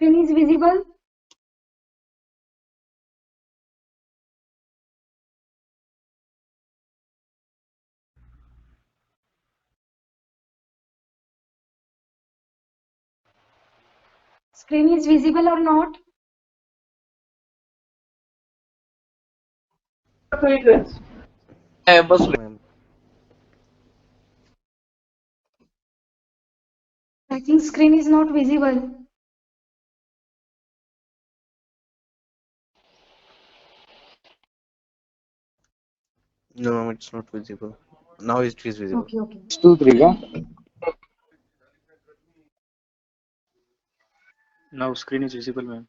Screen is visible. Screen is visible or not? ma'am. I think screen is not visible. No, ma'am, it's not visible. Now it is visible. Okay, okay. 2, 3 का? Now screen is visible, ma'am.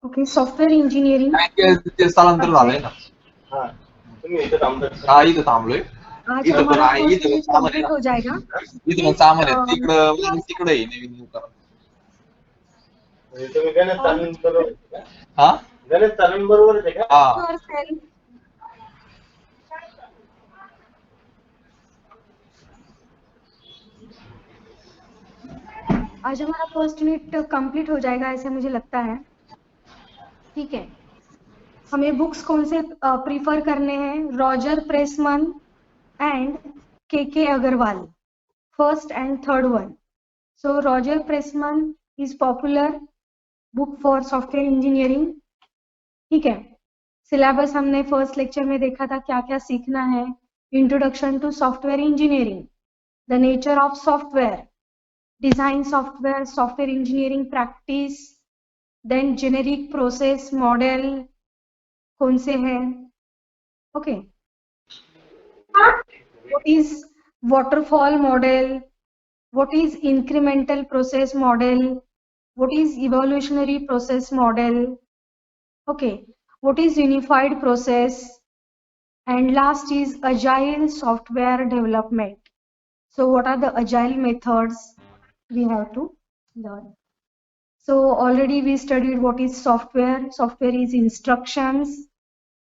Okay, software engineering. ते स्थलांतर झालंय ना. हा इथं थांबलोय. आज इथं पण हमारा आहे, फर्स्ट इथं यूनिट सामान आहे कंप्लीट ना. हो जाएगा. इथं पण सामान आहे. तिकडं तिकडे आहे नवीन दुकान. तुम्ही गणेश तालीम बरोबर का? हा गणेश तालीम बरोबर आहे का? हा Yourself. आज हमारा फर्स्ट यूनिट कंप्लीट हो जाएगा ऐसे मुझे लगता है. ठीक है. हमें बुक्स कौन से प्रीफर करने हैं? Roger Pressman and K Agarwal, first and third one. So Roger Pressman is popular book for software engineering. ठीक है. सिलेबस हमने फर्स्ट लेक्चर में देखा था क्या क्या सीखना है. Introduction to software engineering, the nature of software, design software, software engineering practice, then generic process model कौन से हैं. Okay. What is waterfall model? What is incremental process model? What is evolutionary process model? Okay. What is unified process? And last is agile software development. So what are the agile methods we have to learn? So already we studied what is software. Software is instructions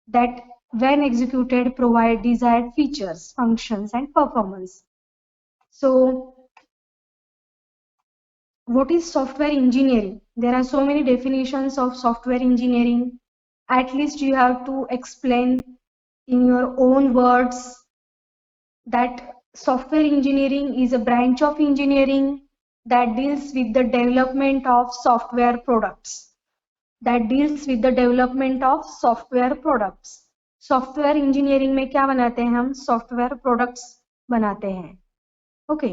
that when executed provide desired features, functions and performance. So what is software engineering? There are so many definitions of software engineering. At least you have to explain in your own words that software engineering is a branch of engineering that deals with the development of software products. Software engineering में क्या बनाते हैं हम? Software products बनाते हैं. Okay.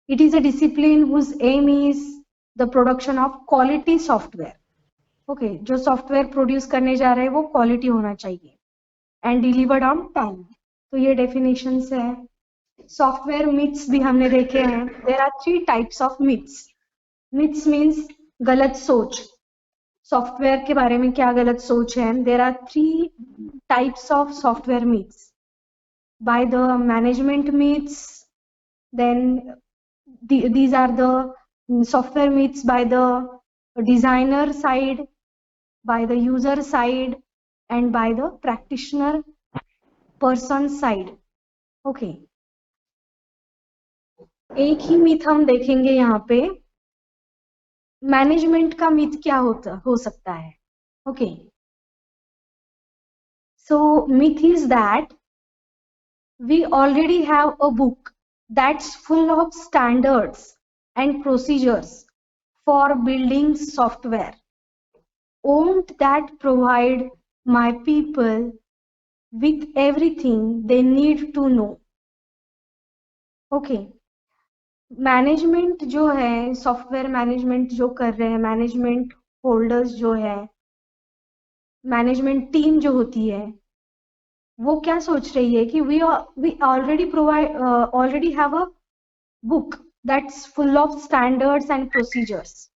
It is a discipline whose aim is the production of quality software. Okay. जो software produce करने जा रहे हैं वो क्वालिटी होना चाहिए एंड डिलीवर्ड ऑन टाइम. तो ये डेफिनेशंस है. सॉफ्टवेयर मिथ्स भी हमने देखे हैं. There are 3 types of myths. Myths means गलत सोच. सॉफ्टवेयर के बारे में क्या गलत सोच है? There are 3 types of software myths. By the management myths, then these are the software myths by the designer side, by the user side and by the practitioner person side. okay. एक ही myth हम देखेंगे यहाँ पे. Management का myth क्या हो सकता है? Okay. so myth is that we already have a book that's full of standards and procedures for building software. Won't that provide my people with everything they need to know? Okay. Management जो है, software management जो कर रहे हैं, management holders जो है, management team जो होती है, वो क्या सोच रही है कि we already have a book that's full of standards and procedures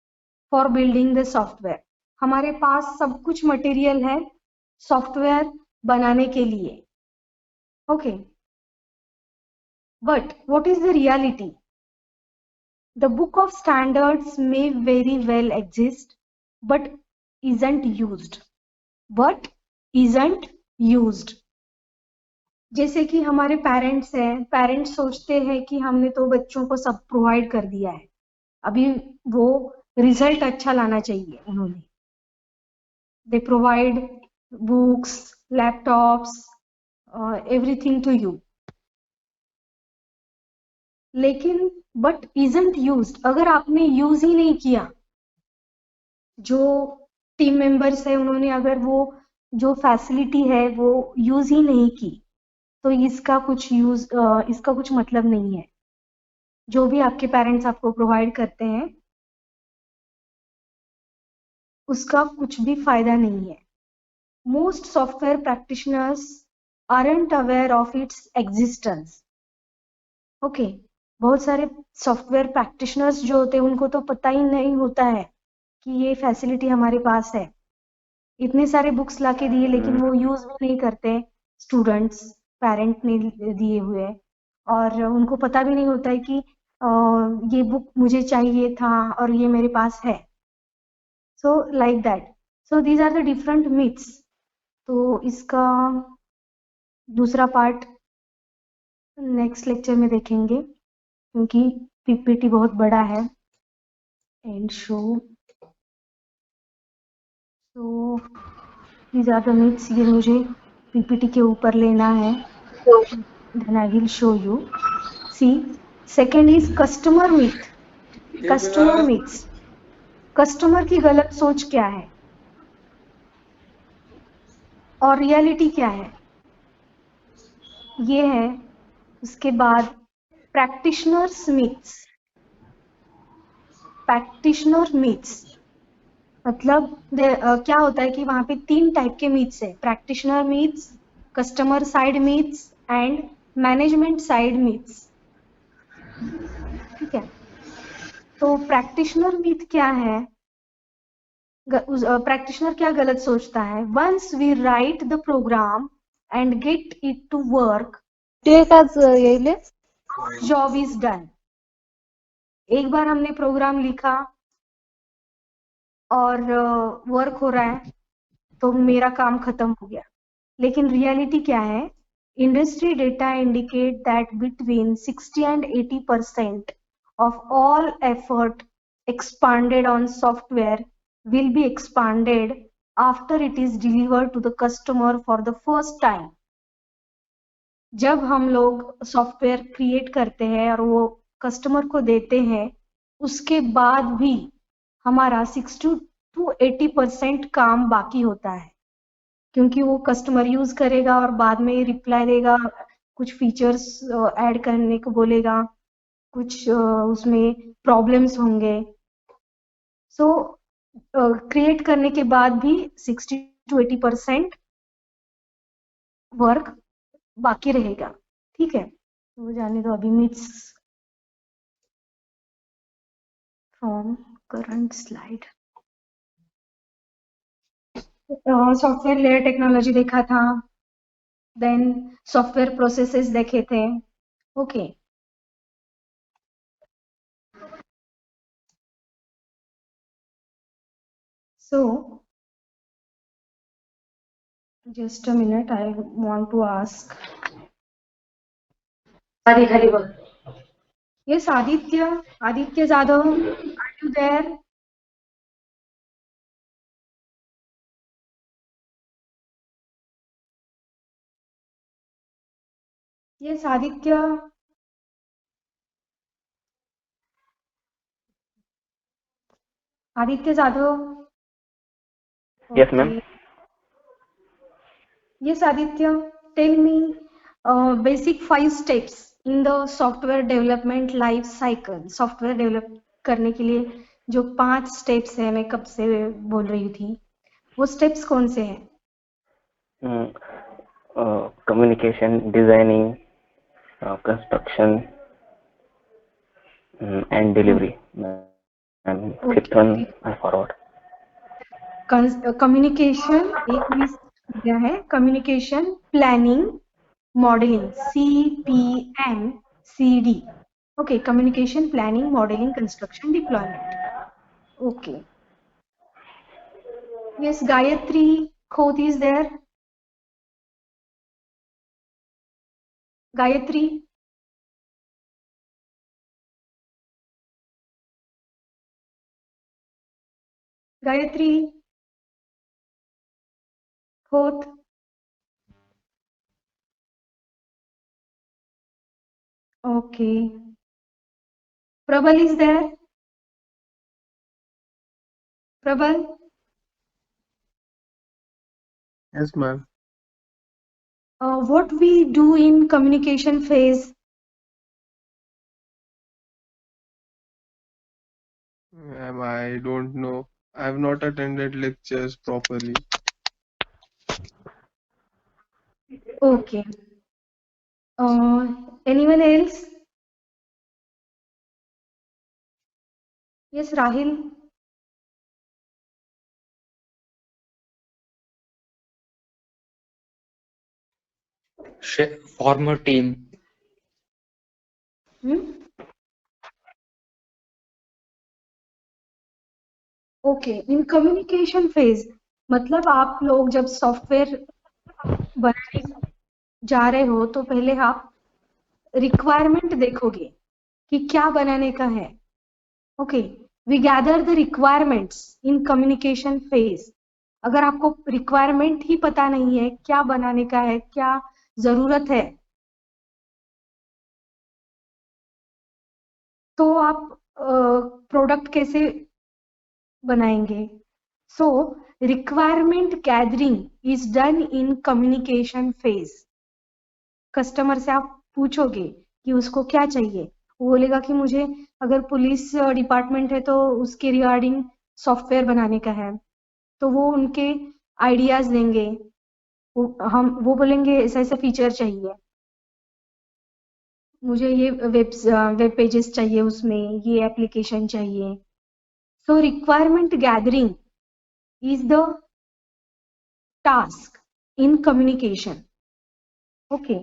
for building the software. हमारे पास सब कुछ मटेरियल है सॉफ्टवेयर बनाने के लिए. Okay. But what is the reality? The book of standards may very well exist, but isn't used. But isn't used. जैसे कि हमारे पेरेंट्स हैं, पेरेंट्स सोचते हैं कि हमने तो बच्चों को सब प्रोवाइड कर दिया है, अभी वो रिजल्ट अच्छा लाना चाहिए उन्होंने. They provide books, laptops, everything to you. लेकिन बट isn't used, अगर आपने यूज ही नहीं किया, जो टीम मेंबर्स है उन्होंने अगर वो जो फैसिलिटी है वो यूज ही नहीं की, तो इसका कुछ मतलब नहीं है. जो भी आपके पेरेंट्स आपको प्रोवाइड करते हैं उसका कुछ भी फायदा नहीं है. Most software practitioners aren't aware of its existence. Okay, बहुत सारे सॉफ्टवेयर प्रैक्टिशनर्स जो होते हैं उनको तो पता ही नहीं होता है कि ये फैसिलिटी हमारे पास है. इतने सारे बुक्स लाके दिए लेकिन वो यूज भी नहीं करते स्टूडेंट्स, पेरेंट ने दिए हुए, और उनको पता भी नहीं होता है कि ये बुक मुझे चाहिए था और ये मेरे पास है. So like that. So these are the different myths. तो इसका दूसरा पार्ट नेक्स्ट लेक्चर में देखेंगे क्योंकि पीपीटी बहुत बड़ा है. एंड शो तो दीज आर द मिथ्स. ये मुझे पीपीटी के ऊपर लेना है. Then I will show you. See, second is customer myth. Customer myths. Customer की गलत सोच क्या है और रियलिटी क्या है, ये है. उसके बाद प्रैक्टिशनर्स मिथ्स. प्रैक्टिशनर मिथ्स मतलब क्या होता है कि वहां पे 3 टाइप के मिथ्स है. Practitioner myths, customer side myths and management side myths. ठीक है. तो प्रैक्टिशनर मिथ क्या है? प्रैक्टिशनर क्या गलत सोचता है? Once we write the program and get it to work, job is done. एक बार हमने प्रोग्राम लिखा और वर्क हो रहा है तो मेरा काम खत्म हो गया. लेकिन रियलिटी क्या है? Industry data indicate that between 60 and 80% of all effort expanded on software will be expanded after it is delivered to the customer for the first time. जब हम लोग सॉफ्टवेयर क्रिएट करते हैं और वो कस्टमर को देते हैं, उसके बाद भी हमारा 60 to 80% काम बाकी होता है, क्योंकि वो कस्टमर यूज करेगा और बाद में रिप्लाई देगा, कुछ फीचर्स ऐड करने को बोलेगा, कुछ उसमें प्रॉब्लम्स होंगे. सो क्रिएट करने के बाद भी 60 to 80% वर्क बाकी रहेगा. ठीक है, तो जाने दो अभी myths from current slide. Software layer technology देखा था, देन सॉफ्टवेयर प्रोसेसेस देखे थे. Okay, so just a minute, I want to ask. हरी बोल. Yes, Aditya Jadhav, are you there? Yes, Aditya. Aditya Jadhav. Yes, ma'am. Yes, Aditya, tell me basic 5 steps in the software development life cycle. Software develop करने के लिए जो 5 steps है, मैं कब से बोल रही थी, वो स्टेप्स कौन से हैं? Communication, designing, construction, and delivery. And fifth one, I forward. Communication एक मिस गया है. Communication, planning, modelling, CPM CD. Okay, communication planning, modeling, construction, deployment. Okay. Yes, Gayatri Khoth is there. Gayatri. Gayatri Khoth. Okay. Prabal is there. Prabal. Yes, ma'am. What we do in communication phase? Ma'am, I don't know. I have not attended lectures properly. Okay. Anyone else? Yes, Rahil. Former team. Okay, in communication phase मतलब आप लोग जब software बनाने जा रहे हो तो पहले आप रिक्वायरमेंट देखोगे कि क्या बनाने का है. Okay, we gather the requirements in communication phase. अगर आपको रिक्वायरमेंट ही पता नहीं है क्या बनाने का है, क्या जरूरत है, तो आप प्रोडक्ट कैसे बनाएंगे. So requirement gathering is done in communication phase. Customer से आप पूछोगे कि उसको क्या चाहिए, वो बोलेगा कि मुझे अगर पुलिस डिपार्टमेंट है तो उसके रिगार्डिंग सॉफ्टवेयर बनाने का है, तो वो उनके आइडियाज देंगे. वो बोलेंगे ऐसा ऐसा फीचर चाहिए, मुझे ये वेब पेजेस चाहिए, उसमें ये एप्लीकेशन चाहिए. So requirement gathering is the task in communication. Okay.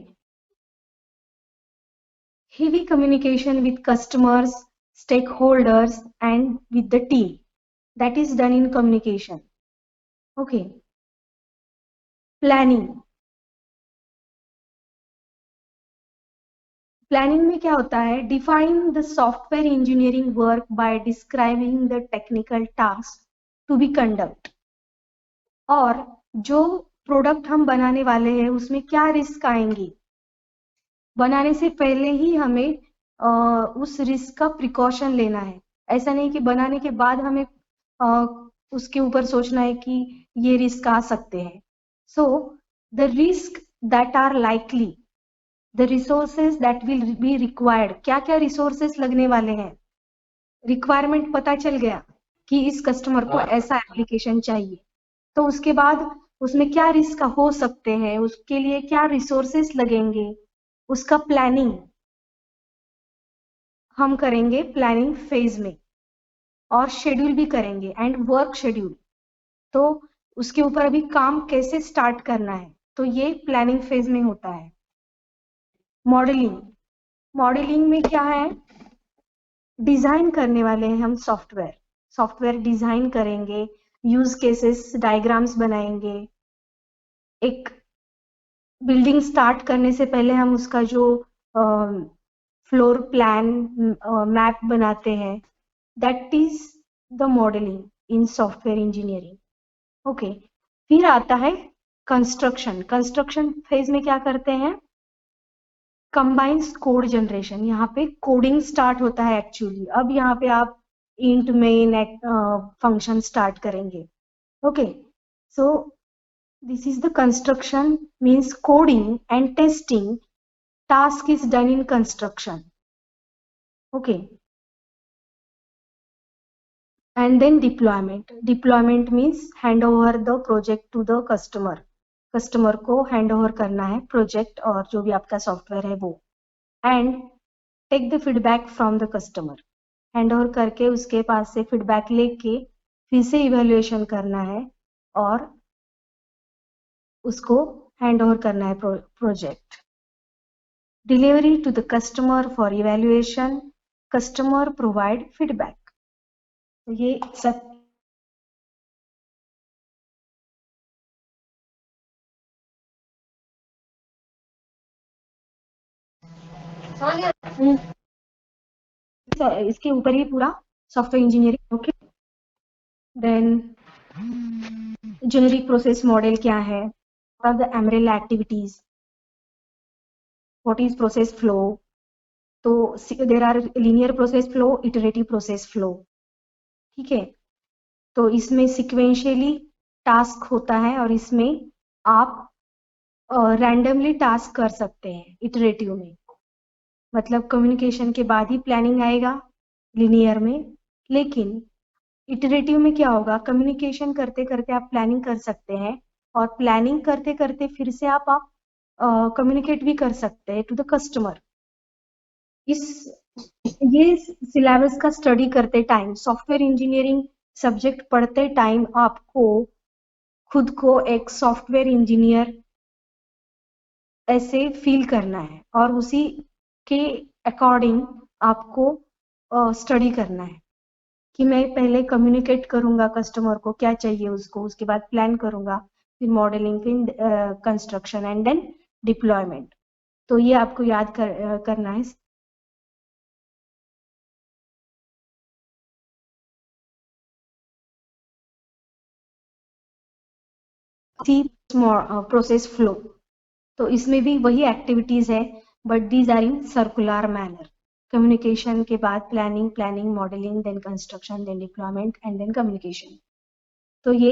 Heavy communication with customers, stakeholders, and with the team. That is done in communication. Okay. Planning. Planning में क्या होता है? Define the software engineering work by describing the technical tasks to be conducted. और जो product हम बनाने वाले हैं उसमें क्या रिस्क आएंगी, बनाने से पहले ही हमें उस रिस्क का प्रिकॉशन लेना है. ऐसा नहीं कि बनाने के बाद हमें उसके ऊपर सोचना है कि ये रिस्क आ सकते हैं. So the risk that are likely, the resources that will be required. क्या क्या रिसोर्सेज लगने वाले हैं. रिक्वायरमेंट पता चल गया कि इस कस्टमर को ऐसा एप्लीकेशन चाहिए, तो उसके बाद उसमें क्या रिस्क हो सकते हैं, उसके लिए क्या रिसोर्सेस लगेंगे, उसका प्लानिंग हम करेंगे प्लानिंग फेज में, और शेड्यूल भी करेंगे एंड वर्क शेड्यूल. तो उसके ऊपर अभी काम कैसे स्टार्ट करना है, तो ये प्लानिंग फेज में होता है. मॉडलिंग. मॉडलिंग में क्या है, डिजाइन करने वाले हैं हम सॉफ्टवेयर डिजाइन करेंगे, यूज केसेस डायग्राम्स बनाएंगे. एक बिल्डिंग स्टार्ट करने से पहले हम उसका जो फ्लोर प्लान मैप बनाते हैं, that is the modelling in software engineering. Okay. फिर आता है कंस्ट्रक्शन. कंस्ट्रक्शन फेज में क्या करते हैं, कंबाइंस कोड जनरेशन. यहाँ पे कोडिंग स्टार्ट होता है एक्चुअली. अब यहाँ पे आप इंट मेन फंक्शन स्टार्ट करेंगे. Okay. So this is the construction, means coding and testing task is done in construction. Okay. And then deployment means hand over the project to the customer को hand over करना है project और जो भी आपका software है वो. and take the feedback from the customer. hand over करके उसके पास से फीडबैक लेके फिर से इवैल्यूएशन करना है और उसको हैंड ओवर करना है project. Delivery to the customer for evaluation, customer provide feedback. तो ये सब इसके ऊपर ही पूरा software engineering. Okay, then generic process model क्या है, what are the ML activities, what is process flow. तो there are linear process flow, iterative process flow. ठीक है, तो इसमें सिक्वेंशियली टास्क होता है और इसमें आप रैंडमली टास्क कर सकते हैं. इटरेटिव में मतलब कम्युनिकेशन के बाद ही प्लानिंग आएगा लिनियर में, लेकिन इटरेटिव में क्या होगा, कम्युनिकेशन करते करते आप प्लानिंग कर सकते हैं और प्लानिंग करते करते फिर से आप कम्युनिकेट भी कर सकते हैं टू द कस्टमर. ये सिलेबस का स्टडी करते टाइम, सॉफ्टवेयर इंजीनियरिंग सब्जेक्ट पढ़ते टाइम आपको खुद को एक सॉफ्टवेयर इंजीनियर ऐसे फील करना है और उसी के अकॉर्डिंग आपको स्टडी करना है कि मैं पहले कम्युनिकेट करूंगा कस्टमर को क्या चाहिए उसको, उसके बाद प्लान करूंगा, फिर मॉडलिंग, फिर कंस्ट्रक्शन एंड देन डिप्लॉयमेंट. तो ये आपको याद करना है. सी प्रोसेस फ्लो, तो इसमें भी वही एक्टिविटीज है but these are in circular manner. Communication के बाद planning, planning modelling, then construction, then deployment and then communication. तो ये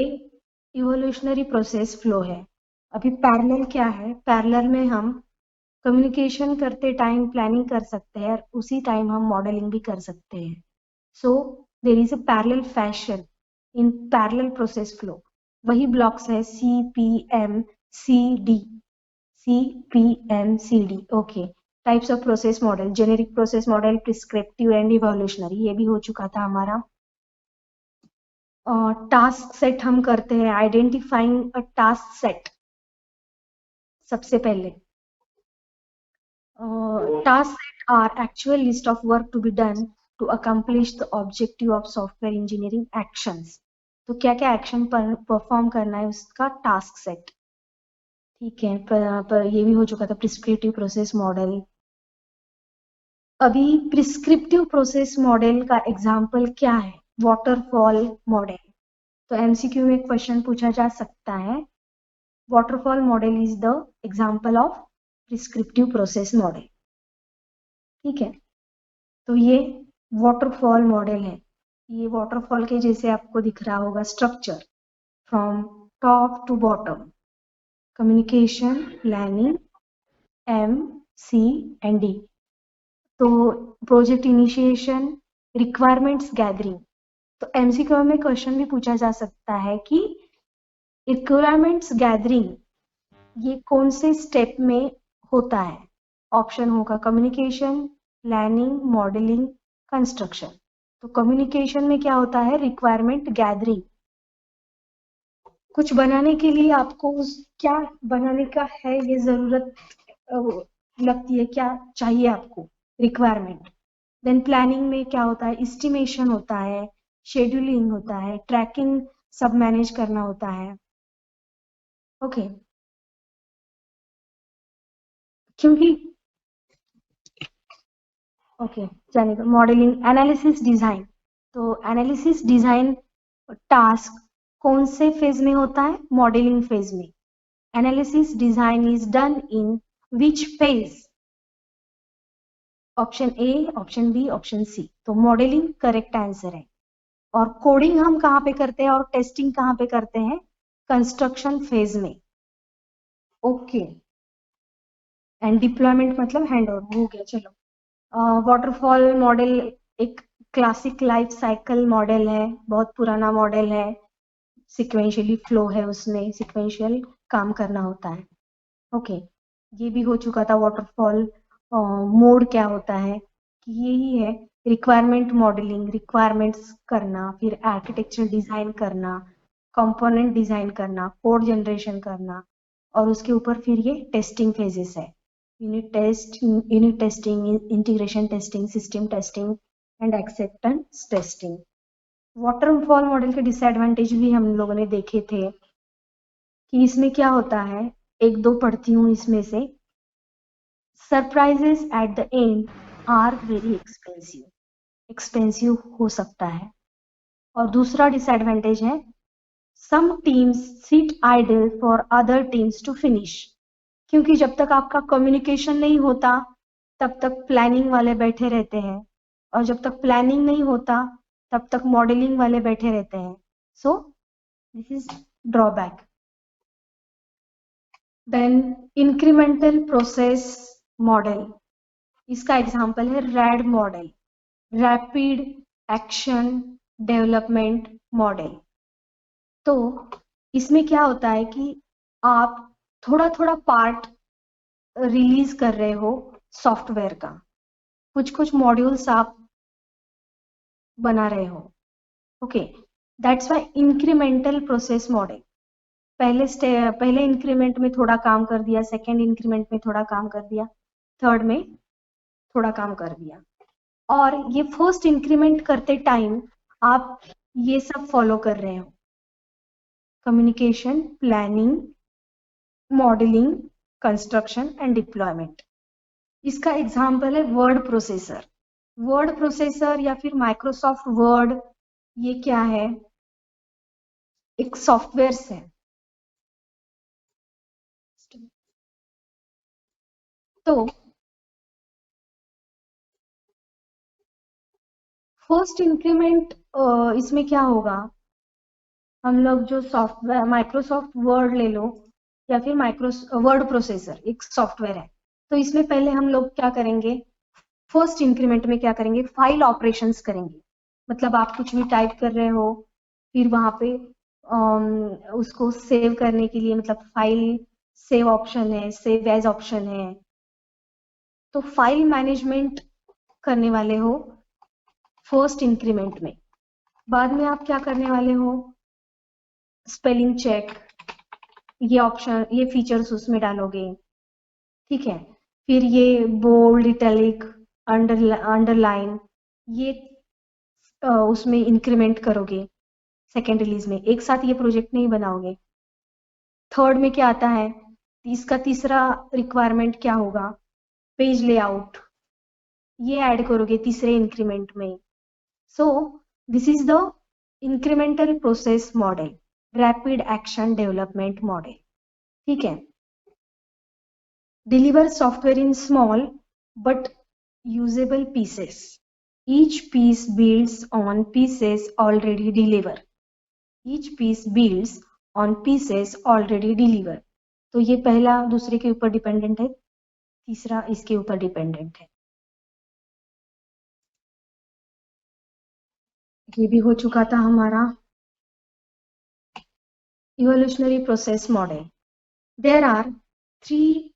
इवोल्यूशनरी प्रोसेस फ्लो है. अभी पैरेलल क्या है, पैरेलल में हम कम्युनिकेशन करते टाइम प्लानिंग कर सकते हैं और उसी टाइम हम मॉडलिंग भी कर सकते हैं. So there is a parallel fashion in parallel process flow. वही ब्लॉक्स है CPMCD. CPMCD. Okay, types of process model, generic process model, prescriptive and evolutionary, ये भी हो चुका था हमारा. टास्क सेट हम करते हैं, आइडेंटिफाइंग अ टास्क सेट. सबसे पहले task set are actual list of work to be done to accomplish the objective of software engineering actions. तो क्या क्या एक्शन परफॉर्म करना है उसका टास्क सेट. ठीक है, पर ये भी हो चुका था प्रिस्क्रिप्टिव प्रोसेस मॉडल. अभी प्रिस्क्रिप्टिव प्रोसेस मॉडल का एग्जाम्पल क्या है, वाटरफॉल मॉडल. तो एमसीक्यू में क्वेश्चन पूछा जा सकता है, waterfall model is the example of prescriptive process model. ठीक है, तो ये वाटरफॉल मॉडल है. ये वाटरफॉल के जैसे आपको दिख रहा होगा structure, from top to bottom, communication, planning, M, C and D. तो प्रोजेक्ट इनिशिएशन, रिक्वायरमेंट्स गैदरिंग. तो एमसीक्यू में क्वेश्चन भी पूछा जा सकता है कि रिक्वायरमेंट्स गैदरिंग ये कौन से स्टेप में होता है. ऑप्शन होगा कम्युनिकेशन, प्लानिंग, मॉडलिंग, कंस्ट्रक्शन. तो कम्युनिकेशन में क्या होता है, रिक्वायरमेंट गैदरिंग. कुछ बनाने के लिए आपको क्या बनाने का है ये जरूरत लगती है, क्या चाहिए आपको, रिक्वायरमेंट. देन प्लानिंग में क्या होता है, एस्टिमेशन होता है, शेड्यूलिंग होता है, ट्रैकिंग सब मैनेज करना होता है. ओके, क्योंकि ओके जाने दो. Modelling, analysis, design. तो एनालिसिस डिजाइन टास्क कौन से फेज में होता है, मॉडलिंग फेज में. Analysis design is done in which phase, option A, option B, option C. तो मॉडलिंग करेक्ट आंसर है. और कोडिंग हम कहाँ पे करते हैं और टेस्टिंग कहाँ पे करते हैं, कंस्ट्रक्शन फेज में. ओके, एंड डिप्लॉयमेंट मतलब हैंड ओवर हो गया. चलो, वाटरफॉल मॉडल एक क्लासिक लाइफ साइकिल मॉडल है, बहुत पुराना मॉडल है. सिक्वेंशियली फ्लो है, उसमें सिक्वेंशियल काम करना होता है. ओके, ये भी हो चुका था. वाटरफॉल मोड क्या होता है कि यही है, रिक्वायरमेंट मॉडलिंग, रिक्वायरमेंट्स करना, फिर आर्किटेक्चर डिजाइन करना, कंपोनेंट डिजाइन करना, कोड जनरेशन करना, और उसके ऊपर फिर ये टेस्टिंग फेजेस है. unit testing, integration testing, system testing and acceptance testing. Waterfall model के डिसएडवांटेज भी हम लोगों ने देखे थे कि इसमें क्या होता है, एक दो पढ़ती हूँ इसमें से. Surprises at the end are very expensive हो सकता है. और दूसरा डिसएडवांटेज है some teams sit idle for other teams to finish. क्योंकि जब तक आपका कम्युनिकेशन नहीं होता तब तक प्लानिंग वाले बैठे रहते हैं, और जब तक प्लानिंग नहीं होता तब तक मॉडलिंग वाले बैठे रहते हैं. So this is drawback. Then incremental process model, इसका एग्जांपल है RAD model, rapid action development model. तो इसमें क्या होता है कि आप थोड़ा थोड़ा पार्ट रिलीज कर रहे हो सॉफ्टवेयर का, कुछ कुछ मॉड्यूल्स आप बना रहे हो. Okay, that's why incremental process model. पहले इंक्रीमेंट में थोड़ा काम कर दिया, सेकेंड इंक्रीमेंट में थोड़ा काम कर दिया, थर्ड में थोड़ा काम कर दिया. और ये फर्स्ट इंक्रीमेंट करते टाइम आप ये सब फॉलो कर रहे हो, communication, planning, modelling, construction and deployment. इसका एग्जांपल है वर्ड प्रोसेसर. वर्ड प्रोसेसर या फिर माइक्रोसॉफ्ट वर्ड, ये क्या है, एक सॉफ्टवेयर है. तो फर्स्ट इंक्रीमेंट इसमें क्या होगा, हम लोग जो सॉफ्टवेयर माइक्रोसॉफ्ट वर्ड ले लो या फिर वर्ड प्रोसेसर एक सॉफ्टवेयर है. तो इसमें पहले हम लोग क्या करेंगे, फर्स्ट इंक्रीमेंट में क्या करेंगे, फाइल ऑपरेशंस करेंगे. मतलब आप कुछ भी टाइप कर रहे हो, फिर वहां पे उसको सेव करने के लिए, मतलब फाइल सेव ऑप्शन है, सेव एज ऑप्शन है. तो फाइल मैनेजमेंट करने वाले हो फर्स्ट इंक्रीमेंट में. बाद में आप क्या करने वाले हो, स्पेलिंग चेक, ये ऑप्शन, ये फीचर्स उसमें डालोगे. ठीक है, फिर ये बोल्ड, इटैलिक, अंडरलाइन, ये उसमें इंक्रीमेंट करोगे सेकेंड रिलीज में. एक साथ ये प्रोजेक्ट नहीं बनाओगे. थर्ड में क्या आता है, इसका तीसरा रिक्वायरमेंट क्या होगा, पेज लेआउट, ये ऐड करोगे तीसरे इंक्रीमेंट में. सो this is the incremental process model, rapid action development model. ठीक है. Deliver software in small but usable pieces. Each piece builds on pieces already delivered. Each piece builds on pieces already delivered. तो ये पहला दूसरे के ऊपर dependent है, तीसरा इसके ऊपर डिपेंडेंट है. ये भी हो चुका था हमारा evolutionary process model. There are 3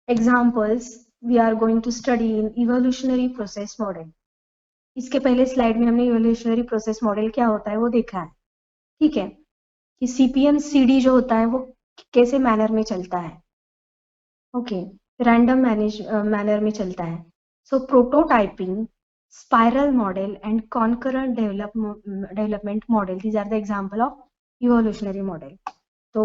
examples we are going to study in evolutionary process model. इसके पहले स्लाइड में हमने इवोल्यूशनरी प्रोसेस मॉडल क्या होता है वो देखा है. ठीक है, कि सीपीएम सीडी जो होता है वो कैसे मैनर में चलता है. ओके, रैंडम मैनर में चलता है. So prototyping, spiral model and concurrent development model, these are the example of evolutionary model. तो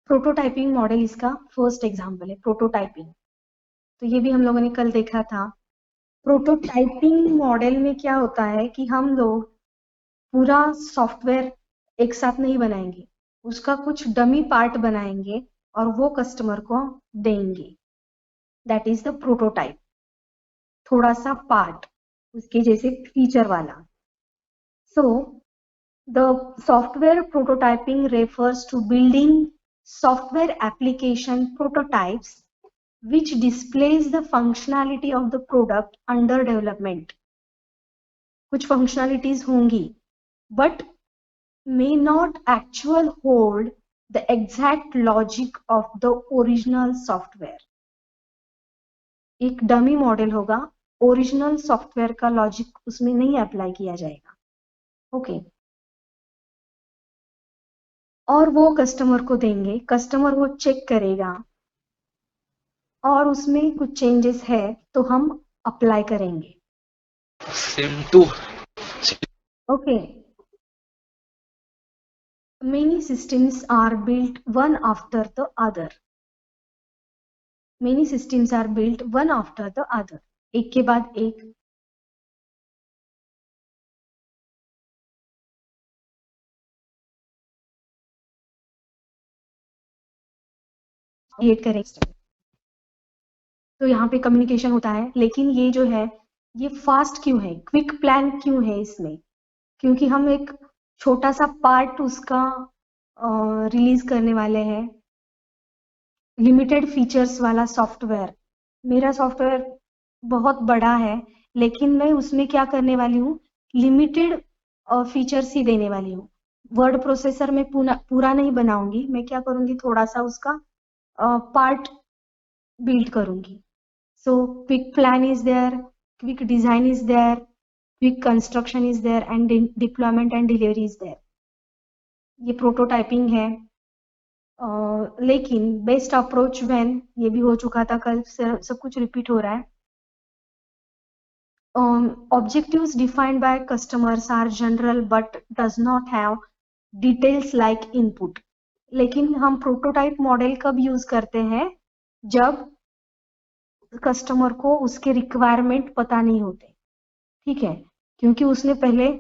प्रोटोटाइपिंग मॉडल इसका फर्स्ट एग्जांपल है, प्रोटोटाइपिंग. तो ये भी हम लोगों ने कल देखा था. प्रोटोटाइपिंग मॉडल में क्या होता है कि हम लोग पूरा सॉफ्टवेयर एक साथ नहीं बनाएंगे, उसका कुछ डमी पार्ट बनाएंगे और वो कस्टमर को देंगे. दैट इज द प्रोटोटाइप, थोड़ा सा पार्ट उसके जैसे फीचर वाला. So the software prototyping refers to building software application prototypes which displays the functionality of the product under development. कुछ functionalities होंगी but may not actually hold the exact logic of the original software. एक dummy model होगा, original software का logic उसमें नहीं apply किया जाएगा. Okay, और वो कस्टमर को देंगे, कस्टमर वो चेक करेगा और उसमें कुछ चेंजेस है तो हम अप्लाई करेंगे. Sim 2. Okay. Many systems are built one after the other. Many systems are built one after the other. एक के बाद एक. क्रिएट करेंगे. तो यहाँ पे कम्युनिकेशन होता है, लेकिन ये जो है ये फास्ट क्यों है, क्विक प्लान क्यों है इसमें? क्योंकि हम एक छोटा सा पार्ट उसका रिलीज करने वाले हैं. लिमिटेड फीचर्स वाला सॉफ्टवेयर. मेरा सॉफ्टवेयर बहुत बड़ा है, लेकिन मैं उसमें क्या करने वाली हूँ, लिमिटेड फीचर्स ही देने वाली हूँ. वर्ड प्रोसेसर में पूरा नहीं बनाऊंगी, मैं क्या करूंगी, थोड़ा सा उसका पार्ट बिल्ड करूंगी. So quick plan is there, quick design is there, quick construction is there, and deployment and delivery is there. ये प्रोटोटाइपिंग है. लेकिन बेस्ट अप्रोच व्हेन, ये भी हो चुका था कल, सब कुछ रिपीट हो रहा है. Objectives defined by customers are general but does not have details like input. लेकिन हम प्रोटोटाइप मॉडल कब यूज करते हैं, जब कस्टमर को उसके रिक्वायरमेंट पता नहीं होते. ठीक है, क्योंकि उसने पहले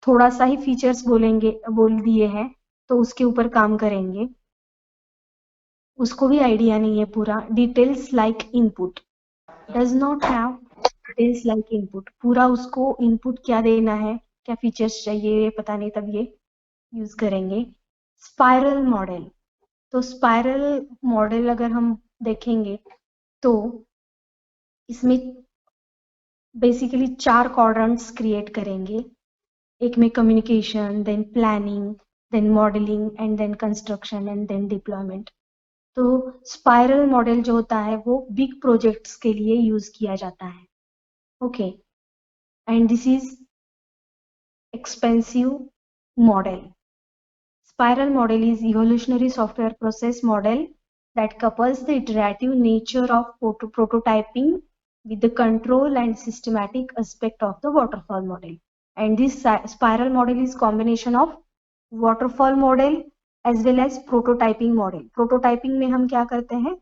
थोड़ा सा ही फीचर्स बोल दिए हैं, तो उसके ऊपर काम करेंगे. उसको भी आइडिया नहीं है पूरा. Details like input, does not have details like input. पूरा उसको इनपुट क्या देना है, क्या फीचर्स चाहिए, ये पता नहीं, तब ये यूज करेंगे. Spiral model. तो स्पाइरल मॉडल अगर हम देखेंगे तो इसमें बेसिकली 4 क्वाड्रेंट्स क्रिएट करेंगे. एक में communication, then planning, then modelling, and then construction, and then deployment. तो स्पाइरल मॉडल जो होता है वो बिग प्रोजेक्ट्स के लिए यूज किया जाता है. Okay, and this is expensive model. Spiral model is evolutionary software process model that couples the iterative nature of prototyping with the control and systematic aspect of the waterfall model. And this spiral model is combination of waterfall model as well as prototyping model. Prototyping में हम क्या करते हैं,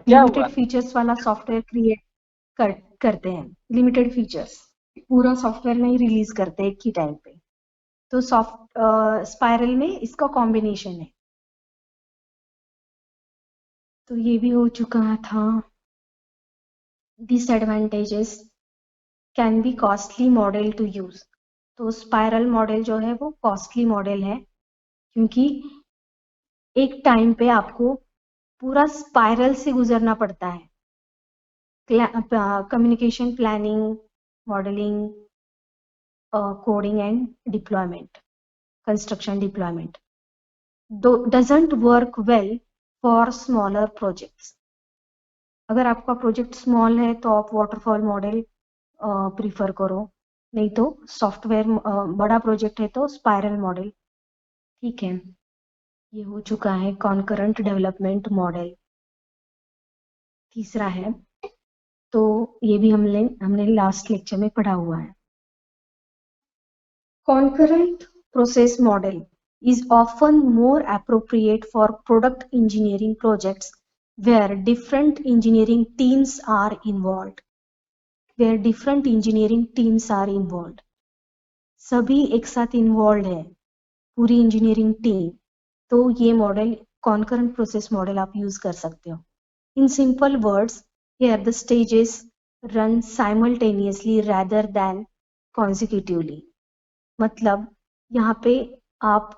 limited features वाला software create करते हैं. Limited features, पूरा software नहीं रिलीज करते एक ही टाइम पे. तो स्पाइरल में इसका कॉम्बिनेशन है. तो ये भी हो चुका था. Disadvantages, can be costly model to use. तो स्पाइरल मॉडल जो है वो कॉस्टली मॉडल है, क्योंकि एक टाइम पे आपको पूरा स्पाइरल से गुजरना पड़ता है. Communication, planning, modelling, coding and deployment, construction deployment doesn't work well for smaller projects. अगर आपका प्रोजेक्ट स्मॉल है तो आप वाटरफॉल मॉडल प्रीफर करो, नहीं तो सॉफ्टवेयर, बड़ा प्रोजेक्ट है तो स्पाइरल मॉडल. ठीक है, ये हो चुका है. कॉन्करेंट डेवलपमेंट मॉडल तीसरा है, तो ये भी हमने लास्ट लेक्चर में पढ़ा हुआ है. Concurrent process model is often more appropriate for product engineering projects where different engineering teams are involved. सभी एक साथ इन्वॉल्व है, पूरी इंजीनियरिंग टीम. तो ये मॉडल, concurrent process model, आप यूज कर सकते हो. In simple words, here the stages run simultaneously rather than consecutively. मतलब यहाँ पे आप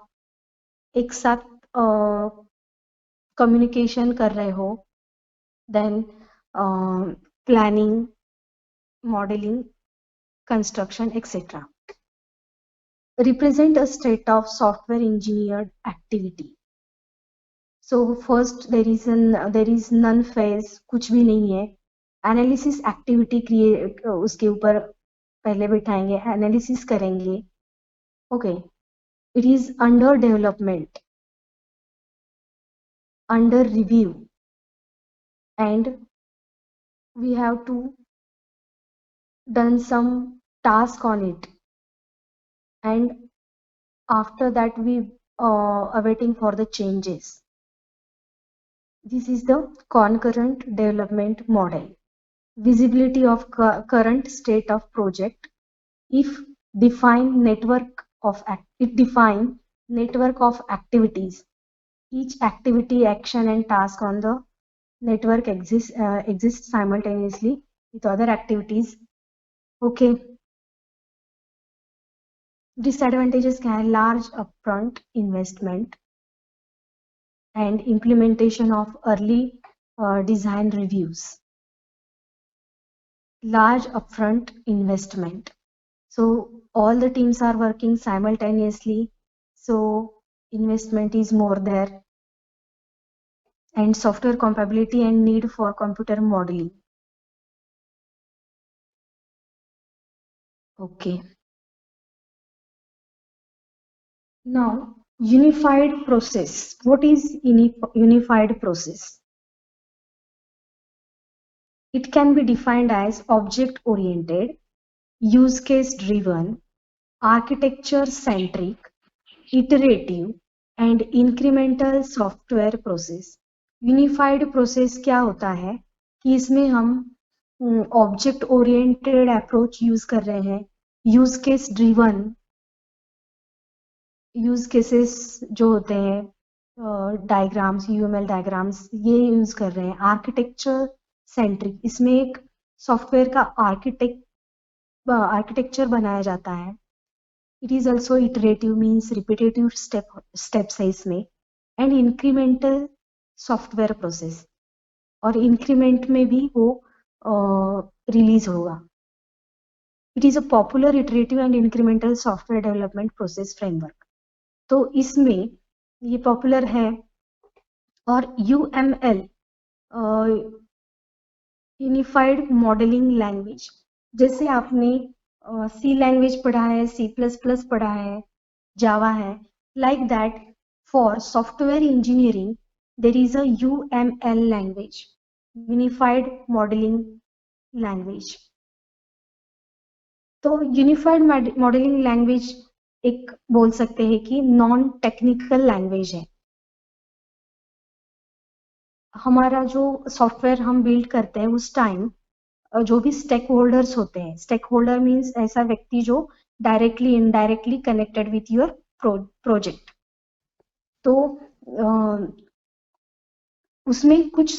एक साथ कम्युनिकेशन कर रहे हो, then planning, modelling, construction etcetera. Represent a state of software engineered activity. So first there is none phase, कुछ भी नहीं है. एनालिसिस एक्टिविटी क्रिएट, उसके ऊपर पहले बिठाएंगे, एनालिसिस करेंगे. Okay, it is under development, under review, and we have to done some task on it, and after that we awaiting for the changes. This is the concurrent development model. Visibility of current state of project. If define network of activities. Each activity, action, and task on the network exists simultaneously with other activities. Okay. Disadvantages क्या है? Large upfront investment and implementation of early design reviews. Large upfront investment. So all the teams are working simultaneously. So investment is more there. And software compatibility and need for computer modeling. Okay. Now, unified process. What is unified process? It can be defined as object-oriented, use case-driven, architecture-centric, iterative, and incremental software process. Unified process क्या होता है कि इसमें हम object-oriented approach use कर रहे हैं, use case-driven, use cases जो होते हैं डायग्राम्स, यूएमएल डायग्राम्स, ये यूज कर रहे हैं. आर्किटेक्चर सेंट्रिक, इसमें एक सॉफ्टवेयर का आर्किटेक्चर बनाया जाता है. It is also iterative, means repetitive steps है इसमें. एंड इंक्रीमेंटल सॉफ्टवेयर प्रोसेस, और इंक्रीमेंट में भी वो रिलीज होगा. It is a popular iterative and incremental software development process framework. तो इसमें ये पॉपुलर है. और UML यूनिफाइड मॉडलिंग लैंग्वेज, जैसे आपने C लैंग्वेज पढ़ा है, C++ पढ़ा है, जावा है, like that for software engineering there is a UML language, unified modelling language. तो यूनिफाइड मॉडलिंग लैंग्वेज एक बोल सकते हैं कि नॉन टेक्निकल लैंग्वेज है. हमारा जो सॉफ्टवेयर हम बिल्ड करते हैं उस टाइम जो भी स्टेक होल्डर्स होते हैं, स्टेक होल्डर मीन्स ऐसा व्यक्ति जो directly indirectly connected with your project. तो उसमें कुछ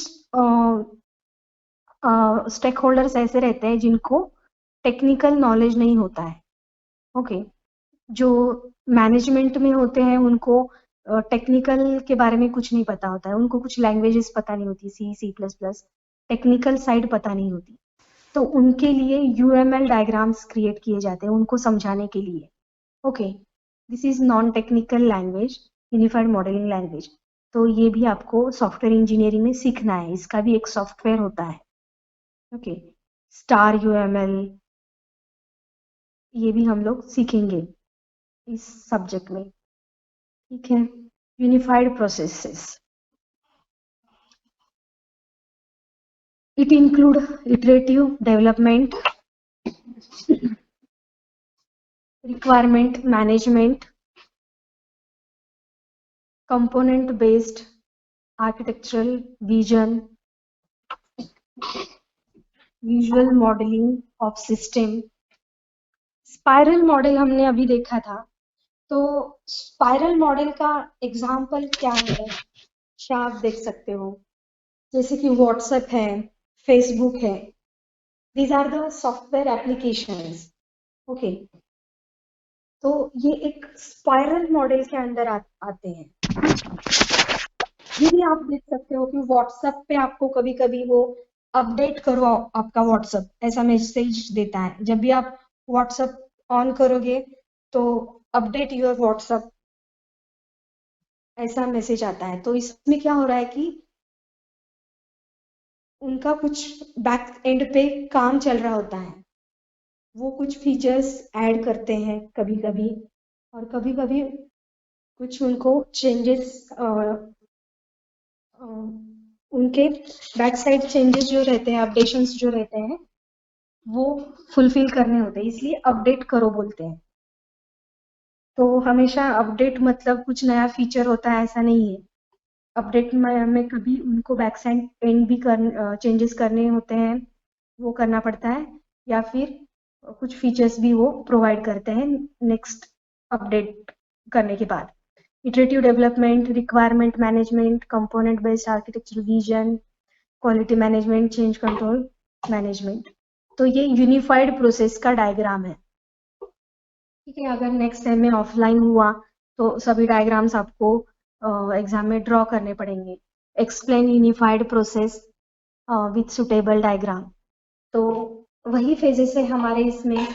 स्टेक होल्डर्स ऐसे रहते हैं जिनको टेक्निकल नॉलेज नहीं होता है. ओके. जो मैनेजमेंट में होते हैं उनको टेक्निकल के बारे में कुछ नहीं पता होता है, उनको कुछ लैंग्वेजेस पता नहीं होती, C++, टेक्निकल साइड पता नहीं होती. तो उनके लिए UML डायग्राम्स क्रिएट किए जाते हैं उनको समझाने के लिए. Okay. This is non technical language, unified modelling language. तो ये भी आपको सॉफ्टवेयर इंजीनियरिंग में सीखना है, इसका भी एक सॉफ्टवेयर होता है. ओके. स्टार UML, ये भी हम लोग सीखेंगे इस सब्जेक्ट में. ठीक है. Unified processes, it include iterative development, requirement management, component based architectural vision, visual modelling of system. Spiral model हमने अभी देखा था. तो स्पाइरल मॉडल का एग्जाम्पल क्या है, आप देख सकते हो. जैसे कि व्हाट्सएप है, फेसबुक है, these are the software applications. Okay. तो ये एक स्पाइरल मॉडल के अंदर आते हैं. ये भी आप देख सकते हो कि व्हाट्सएप पे आपको कभी कभी वो अपडेट करो आपका व्हाट्सएप, ऐसा मैसेज देता है. जब भी आप व्हाट्सएप ऑन करोगे तो अपडेट योर व्हाट्सएप, ऐसा मैसेज आता है. तो इसमें क्या हो रहा है कि उनका कुछ बैक एंड पे काम चल रहा होता है, वो कुछ फीचर्स ऐड करते हैं कभी कभी, और कभी कभी कुछ उनको चेंजेस उनके बैक साइड चेंजेस जो रहते हैं, अपडेशंस जो रहते हैं, वो फुलफिल करने होते हैं, इसलिए अपडेट करो बोलते हैं। तो हमेशा अपडेट मतलब कुछ नया फीचर होता है ऐसा नहीं है। अपडेट में कभी उनको बैक साइड एंड भी चेंजेस करने होते हैं, वो करना पड़ता है, या फिर कुछ फीचर्स भी वो प्रोवाइड करते हैं नेक्स्ट अपडेट करने के बाद। Iterative development, requirement management, component based architecture vision, quality management, change control management. तो ये यूनिफाइड प्रोसेस का डायग्राम है। ठीक है, अगर नेक्स्ट टाइम में ऑफलाइन हुआ तो सभी डायग्राम्स आपको एग्जाम में ड्रॉ करने पड़ेंगे। Explain unified process with suitable diagram. तो वही फेजेस है हमारे इसमें,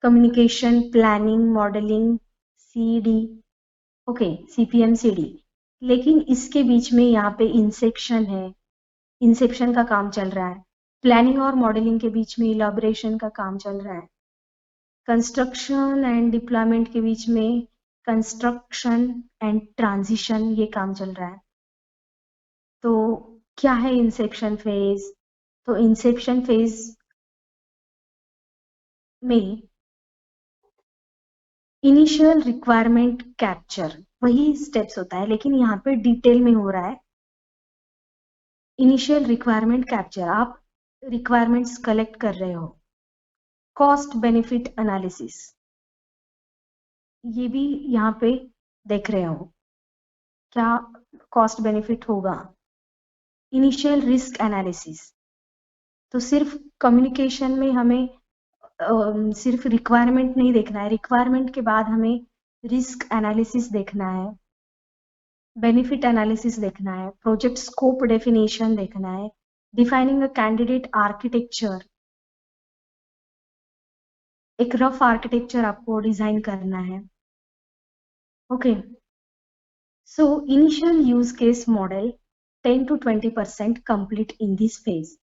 communication, planning, modelling, CD, okay, CPM, CD। लेकिन इसके बीच में यहाँ पे इंसेप्शन है, इंसेप्शन का काम चल रहा है। प्लानिंग और मॉडलिंग के बीच में इलाबोरेशन का काम चल रहा है। कंस्ट्रक्शन एंड डिप्लॉयमेंट के बीच में कंस्ट्रक्शन एंड ट्रांजिशन, ये काम चल रहा है। तो क्या है इंसेप्शन फेज? तो इंसेप्शन फेज में इनिशियल रिक्वायरमेंट कैप्चर, वही स्टेप्स होता है लेकिन यहाँ पे डिटेल में हो रहा है। इनिशियल रिक्वायरमेंट कैप्चर, आप रिक्वायरमेंट्स कलेक्ट कर रहे हो। कॉस्ट बेनिफिट एनालिसिस, ये भी यहाँ पे देख रहे हो क्या कॉस्ट बेनिफिट होगा। इनिशियल रिस्क एनालिसिस, तो सिर्फ कम्युनिकेशन में हमें सिर्फ रिक्वायरमेंट नहीं देखना है, रिक्वायरमेंट के बाद हमें रिस्क एनालिसिस देखना है, बेनिफिट एनालिसिस देखना है, प्रोजेक्ट स्कोप डेफिनेशन देखना है, डिफाइनिंग अ कैंडिडेट आर्किटेक्चर, एक रफ आर्किटेक्चर आपको डिजाइन करना है। Okay, so initial use case model 10 to 20% complete in this phase.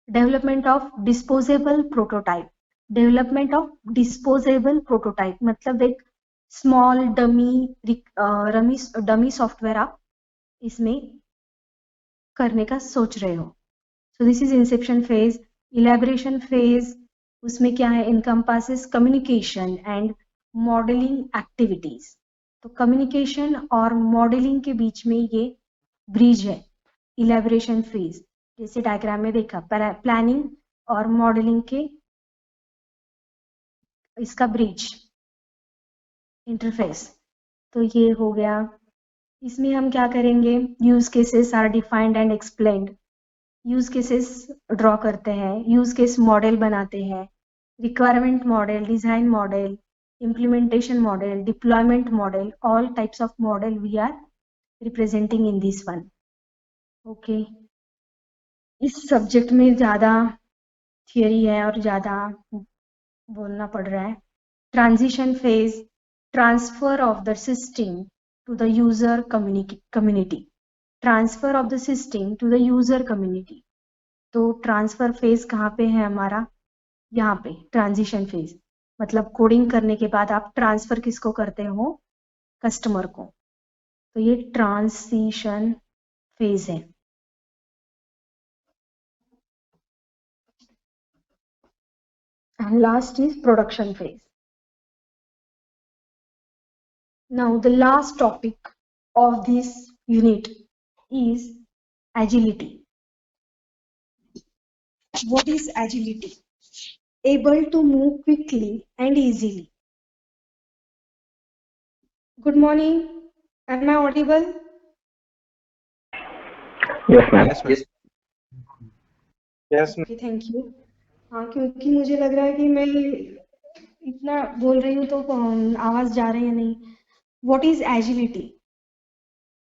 Development of disposable prototype. Development of disposable prototype मतलब एक स्मॉल डमी सॉफ्टवेयर आप इसमें करने का सोच रहे हो। सो this is Inception phase. Elaboration phase, उसमें क्या है, encompasses communication and modelling activities. तो कम्युनिकेशन और मॉडलिंग के बीच में ये ब्रिज है इलेबोरेशन फेज, जैसे डायग्राम में देखा, प्लानिंग और मॉडलिंग के इसका ब्रिज इंटरफेस। तो ये हो गया। इसमें हम क्या करेंगे, use cases are defined and explained. Use cases draw करते हैं, यूज केस मॉडल बनाते हैं, requirement model, design model, implementation model, deployment model, all types of model we are representing in this one. Okay, इस subject में ज़्यादा theory है और ज़्यादा बोलना पड़ रहा है। Transition phase, transfer of the system to the user community, transfer of the system to the user community. तो ट्रांसफर फेज कहाँ पे है हमारा, यहाँ पे ट्रांजिशन फेज, मतलब कोडिंग करने के बाद आप ट्रांसफर किसको करते हो, कस्टमर को। तो ये ट्रांजिशन फेज है। And last is production phase. Now the last topic of this unit is agility. What is agility? Able to move quickly and easily. Good morning. Am I audible? Yes, ma'am. Yes, miss. Yes, Okay, thank you. हाँ, क्योंकि मुझे लग रहा है कि मैं इतना बोल रही हूँ तो आवाज जा रही है नहीं। What is agility?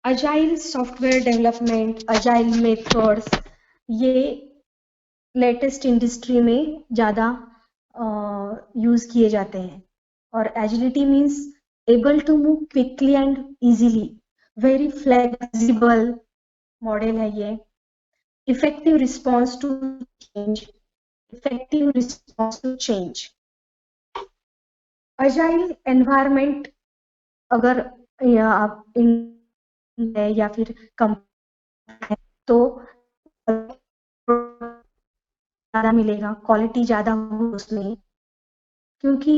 Agile software development, agile methods, ये लेटेस्ट इंडस्ट्री में ज़्यादा यूज किए जाते हैं। और agility means able to move quickly and easily, very flexible model है ये। Effective response to change, effective response to change. Agile environment अगर आप या फिर कंपनी तो ज़्यादा मिलेगा, क्वालिटी ज़्यादा होगी उसमें, क्योंकि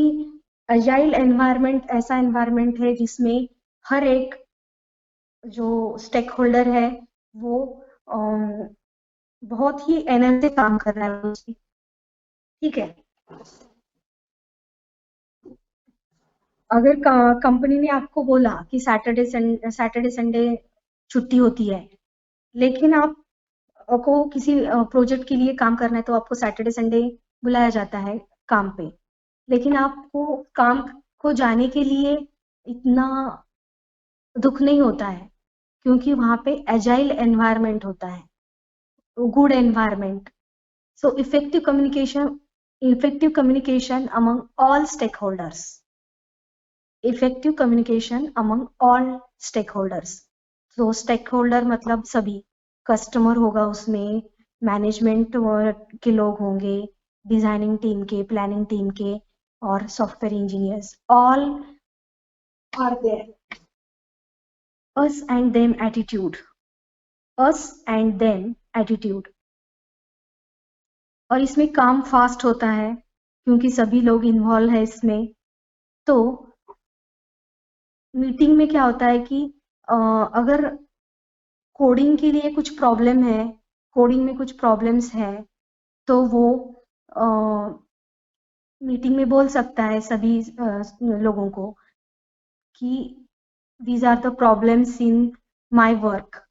अजाइल एनवायरनमेंट ऐसा एनवायरनमेंट है जिसमें हर एक जो स्टेक होल्डर है वो बहुत ही एनर्जी से काम कर रहा है उसकी, ठीक है। अगर कंपनी ने आपको बोला कि सैटरडे संडे छुट्टी होती है, लेकिन आप को किसी प्रोजेक्ट के लिए काम करना है तो आपको सैटरडे संडे बुलाया जाता है काम पे, लेकिन आपको काम को जाने के लिए इतना दुख नहीं होता है, क्योंकि वहां पे एजाइल एनवायरनमेंट होता है, good environment. So effective communication among all stakeholders, effective communication among all stakeholders. तो स्टेक होल्डर मतलब सभी, कस्टमर होगा उसमें, मैनेजमेंट के लोग होंगे, डिजाइनिंग टीम के, प्लानिंग टीम के, और software engineers, all are there. Us and them attitude, us and them attitude. और इसमें काम फास्ट होता है क्योंकि सभी लोग इन्वॉल्व है इसमें। तो मीटिंग में क्या होता है कि अगर कोडिंग के लिए कुछ प्रॉब्लम है, कोडिंग में कुछ प्रॉब्लम्स है, तो वो मीटिंग में बोल सकता है सभी लोगों को कि these are the problems in my work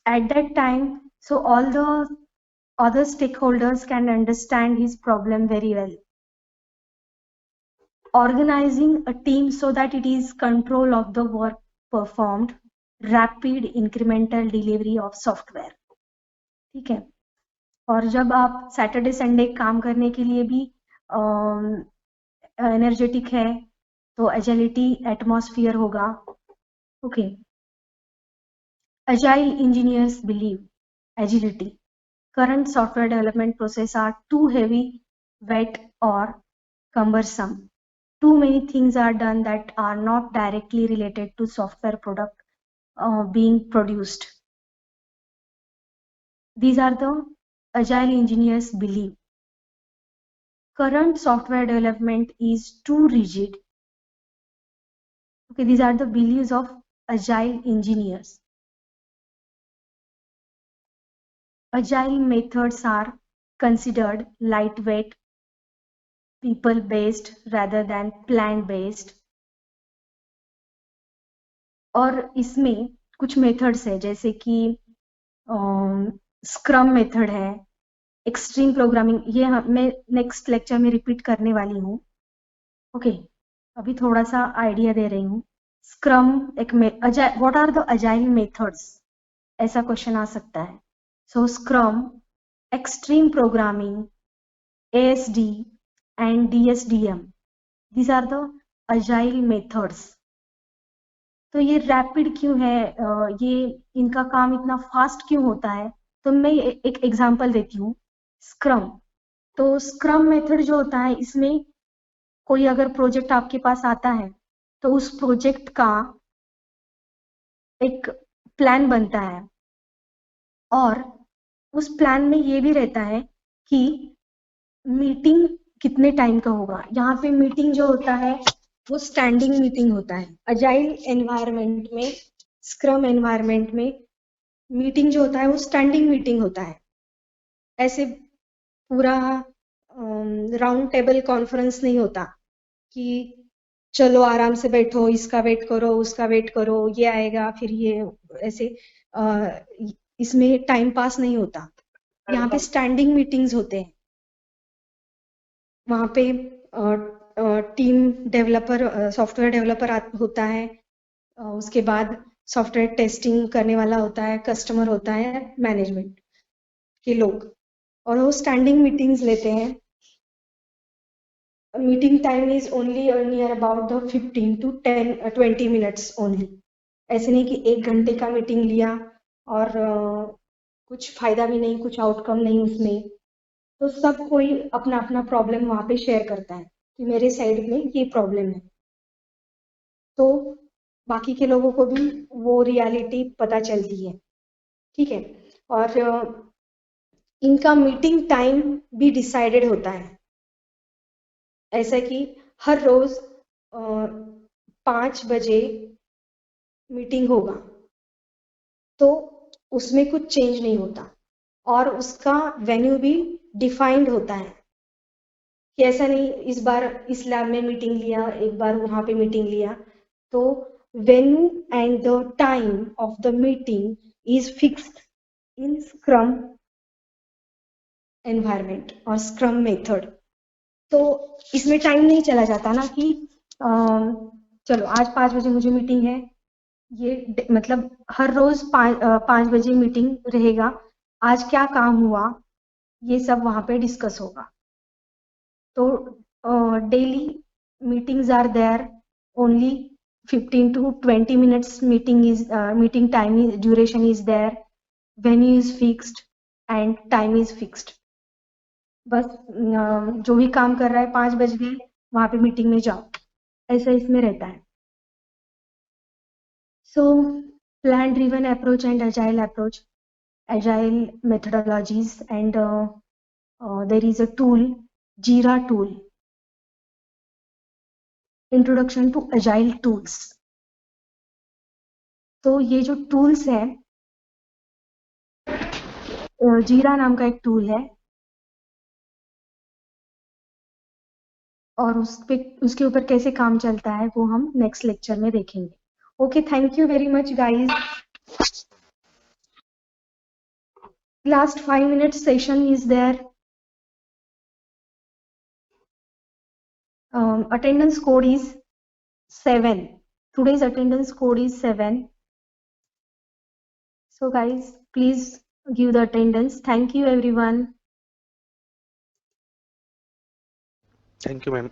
at that time, so all the other stakeholders can understand his problem very well. Organizing a team so that it is control of the work performed, rapid incremental delivery of software, ठीक है। और जब आप Saturday Sunday काम करने के लिए भी एनर्जेटिक है तो एजिलिटी एटमॉस्फेयर होगा, okay. Agile engineers believe agility. Current software development processes are too heavy, wet, or cumbersome. Too many things are done that are not directly related to software product being produced. These are the agile engineers believe. Current software development is too rigid. Okay, these are the beliefs of agile engineers. Agile methods are considered lightweight, people-based rather than plan-based. और इसमें कुछ methods है जैसे कि scrum method है, extreme programming, ये मैं next lecture में रिपीट करने वाली हूँ, ओके। अभी थोड़ा सा आइडिया दे रही हूँ। स्क्रम एक what are the agile methods, ऐसा क्वेश्चन आ सकता है। So scrum, extreme programming, ASD and DSDM, these are the agile methods. तो ये रैपिड क्यों है, ये इनका काम इतना फास्ट क्यों होता है? तो मैं एक एग्जांपल देती हूँ। स्क्रम, तो स्क्रम मेथड जो होता है, इसमें कोई अगर प्रोजेक्ट आपके पास आता है तो उस प्रोजेक्ट का एक प्लान बनता है, और उस प्लान में ये भी रहता है कि मीटिंग कितने टाइम का होगा। यहाँ पे मीटिंग जो होता है वो स्टैंडिंग मीटिंग होता है। अजाइल एनवायरनमेंट में, स्क्रम एनवायरनमेंट में मीटिंग जो होता है वो स्टैंडिंग मीटिंग होता है। ऐसे पूरा राउंड टेबल कॉन्फ्रेंस नहीं होता कि चलो आराम से बैठो, इसका वेट करो, उसका वेट करो, ये आएगा फिर ये, ऐसे इसमें टाइम पास नहीं होता। यहाँ पे स्टैंडिंग मीटिंग्स होते हैं। वहाँ पे टीम डेवलपर, सॉफ्टवेयर डेवलपर होता है, उसके बाद सॉफ्टवेयर टेस्टिंग करने वाला होता है, कस्टमर होता है, मैनेजमेंट के लोग, और वो स्टैंडिंग मीटिंग्स लेते हैं। Meeting time is only near about the 15 to 20 minutes only. ऐसे नहीं कि 1 घंटे का मीटिंग लिया और कुछ फायदा भी नहीं, कुछ आउटकम नहीं उसमें। तो सब कोई अपना अपना प्रॉब्लम वहाँ पे शेयर करता है कि मेरे साइड में ये प्रॉब्लम है। तो बाकी के लोगों को भी वो रियलिटी पता चलती है, ठीक है। और इनका मीटिंग टाइम भी डिसाइडेड होता है, ऐसा कि हर रोज 5 बजे मीटिंग होगा, तो उसमें कुछ चेंज नहीं होता। और उसका वेन्यू भी डिफाइंड होता है कि ऐसा नहीं इस बार इस लैब में मीटिंग लिया, एक बार वहां पे मीटिंग लिया। तो venue and the time of the meeting is fixed in scrum environment और स्क्रम मेथड। तो इसमें टाइम नहीं चला जाता ना कि चलो आज 5 बजे मुझे मीटिंग है, ये मतलब हर रोज 5 बजे मीटिंग रहेगा, आज क्या काम हुआ ये सब वहां पे डिस्कस होगा। तो daily meetings are there, only 15 to 20 minutes meeting time duration is there, venue is fixed and time is fixed। बस जो भी काम कर रहा है 5 बज गए वहां पे मीटिंग में जाओ, ऐसा इसमें रहता है। So plan driven approach and agile approach, agile methodologies, and there is a tool, Jira tool, introduction to agile tools। तो ये जो टूल्स है, जीरा नाम का एक टूल है और उसके ऊपर कैसे काम चलता है वो हम नेक्स्ट लेक्चर में देखेंगे। Okay, thank you very much guys. Last 5 minutes session is there। Attendance code is 7। Today's attendance code is 7। So guys, please give the attendance। Thank you everyone। Thank you, ma'am.